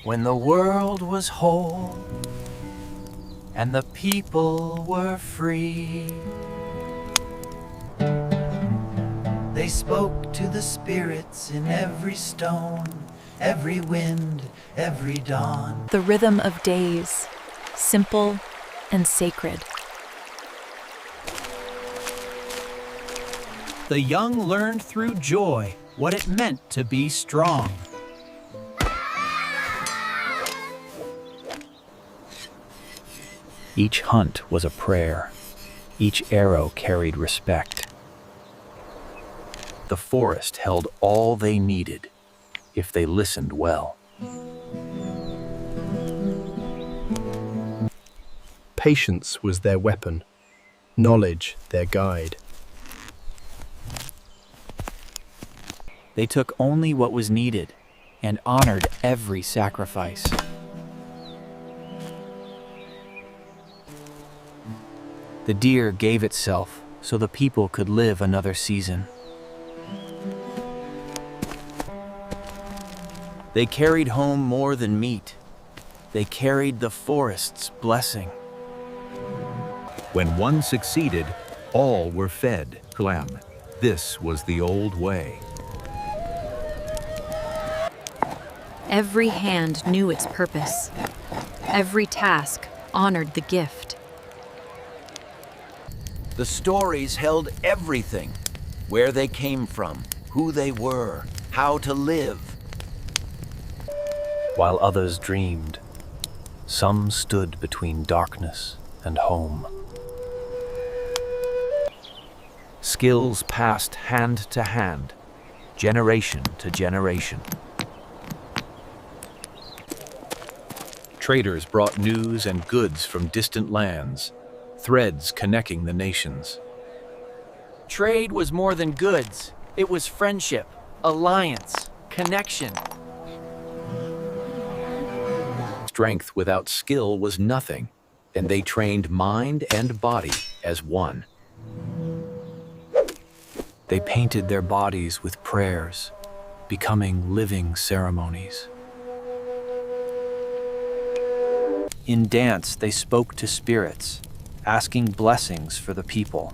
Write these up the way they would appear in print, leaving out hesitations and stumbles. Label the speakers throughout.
Speaker 1: when the world was whole and the people were free. They spoke to the spirits in every stone, every wind, every dawn.
Speaker 2: The rhythm of days, simple and sacred.
Speaker 1: The young learned through joy what it meant to be strong. Each hunt was a prayer. Each arrow carried respect. The forest held all they needed if they listened well.
Speaker 3: Patience was their weapon, knowledge their guide.
Speaker 1: They took only what was needed and honored every sacrifice. The deer gave itself so the people could live another season. They carried home more than meat. They carried the forest's blessing.
Speaker 4: When one succeeded, all were fed. This was the old way.
Speaker 2: Every hand knew its purpose. Every task honored the gift.
Speaker 1: The stories held everything: where they came from, who they were, how to live. While others dreamed, some stood between darkness and home. Skills passed hand to hand, generation to generation. Traders brought news and goods from distant lands, threads connecting the nations. Trade was more than goods. It was friendship, alliance, connection. Strength without skill was nothing, and they trained mind and body as one. They painted their bodies with prayers, becoming living ceremonies. In dance, they spoke to spirits, asking blessings for the people.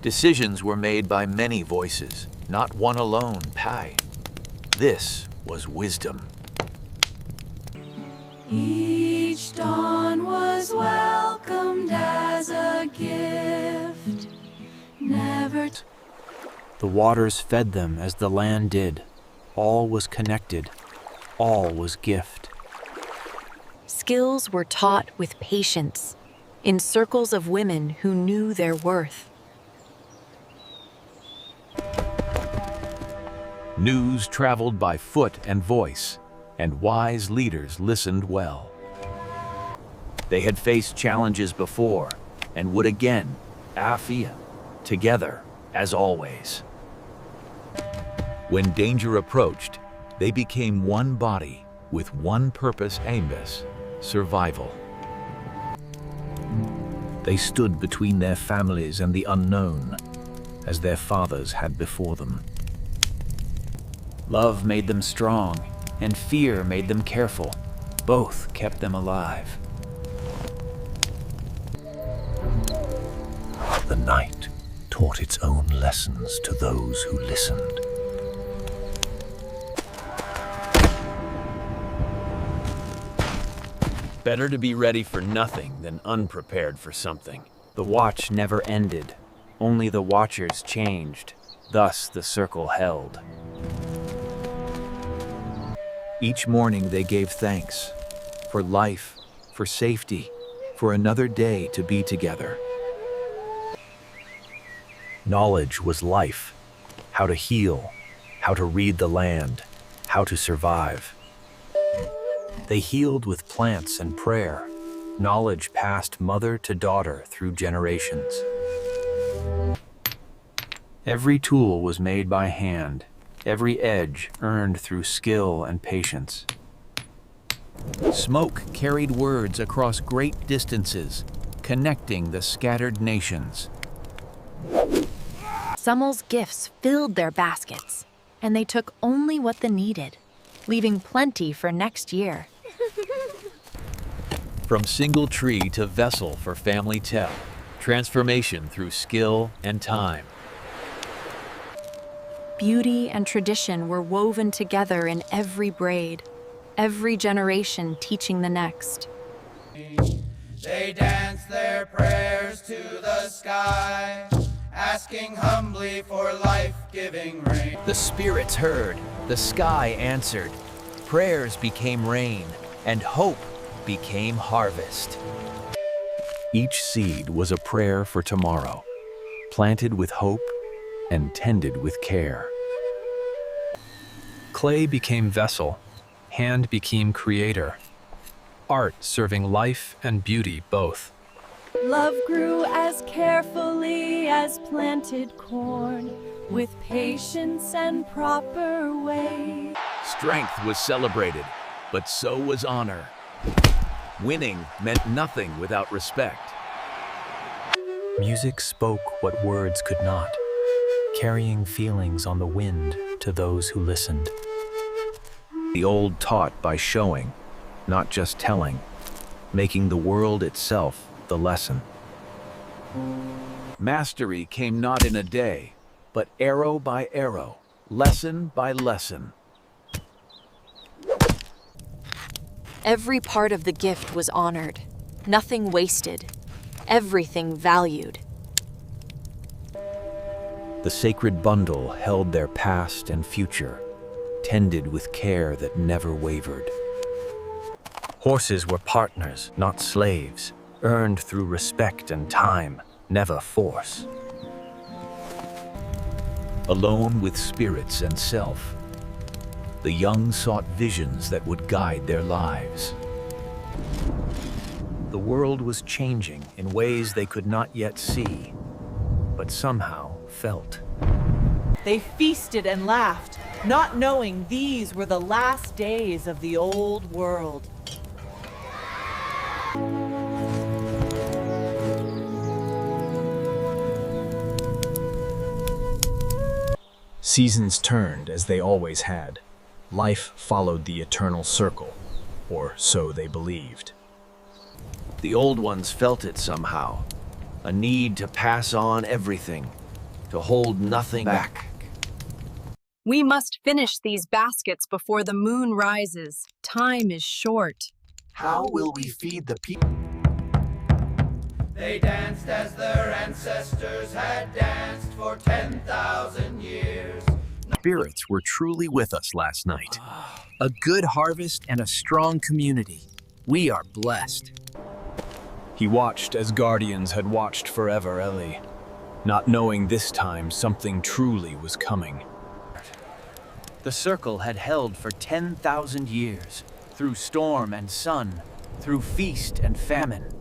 Speaker 1: Decisions were made by many voices, not one alone. This was wisdom.
Speaker 5: Each dawn was welcomed as a gift. Never.
Speaker 1: The waters fed them as the land did. All was connected. All was gift.
Speaker 2: Skills were taught with patience, in circles of women who knew their worth.
Speaker 4: News traveled by foot and voice, and wise leaders listened well.
Speaker 1: They had faced challenges before and would again, together as always.
Speaker 4: When danger approached, they became one body with one purpose: survival.
Speaker 1: They stood between their families and the unknown, as their fathers had before them. Love made them strong, and fear made them careful. Both kept them alive. The night taught its own lessons to those who listened. Better to be ready for nothing than unprepared for something. The watch never ended. Only the watchers changed. Thus the circle held. Each morning they gave thanks for life, for safety, for another day to be together. Knowledge was life. How to heal, how to read the land, how to survive. They healed with plants and prayer. Knowledge passed mother to daughter through generations. Every tool was made by hand, every edge earned through skill and patience. Smoke carried words across great distances, connecting the scattered nations.
Speaker 2: Summel's gifts filled their baskets, and they took only what they needed, leaving plenty for next year.
Speaker 4: From single tree to vessel for family tell, transformation through skill and time.
Speaker 2: Beauty and tradition were woven together in every braid, every generation teaching the next.
Speaker 6: They danced their prayers to the sky, asking humbly for life-giving rain.
Speaker 1: The spirits heard, the sky answered, prayers became rain, and hope became harvest. Each seed was a prayer for tomorrow, planted with hope and tended with care.
Speaker 3: Clay became vessel, hand became creator. Art serving life and beauty both.
Speaker 5: Love grew as carefully as planted corn, with patience and proper way.
Speaker 4: Strength was celebrated, but so was honor. Winning meant nothing without respect.
Speaker 1: Music spoke what words could not, carrying feelings on the wind to those who listened. The old taught by showing, not just telling, making the world itself the lesson.
Speaker 4: Mastery came not in a day, but arrow by arrow, lesson by lesson.
Speaker 2: Every part of the gift was honored, nothing wasted, everything valued.
Speaker 1: The sacred bundle held their past and future, tended with care that never wavered. Horses were partners, not slaves, earned through respect and time, never force.
Speaker 4: Alone with spirits and self, the young sought visions that would guide their lives.
Speaker 1: The world was changing in ways they could not yet see, but somehow felt.
Speaker 7: They feasted and laughed, not knowing these were the last days of the old world.
Speaker 3: Seasons turned as they always had. Life followed the eternal circle, or so they believed.
Speaker 1: The old ones felt it somehow, a need to pass on everything, to hold nothing back.
Speaker 2: We must finish these baskets before the moon rises. Time is short.
Speaker 1: How will we feed the people?
Speaker 6: They danced as their ancestors had danced for 10,000 years.
Speaker 1: Spirits were truly with us last night. A good harvest and a strong community. We are blessed.
Speaker 3: He watched as guardians had watched forever, Ellie, not knowing this time something truly was coming.
Speaker 1: The circle had held for 10,000 years, through storm and sun, through feast and famine.